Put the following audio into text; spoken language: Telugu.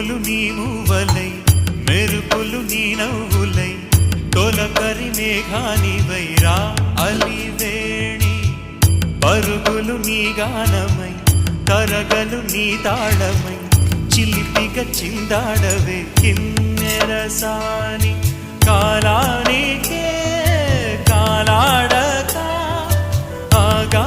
పువ్వులు నీ మూవలై మెరుపులు నీ నవ్వులై తొలకరి మేఘానివై రా అలివేణి పరుగులు నీ గానమై కరగలు నీ తాళమై చిలిపిగా చిందాడవే కిన్నెరసాని కాలానికే కాలాడక ఆగా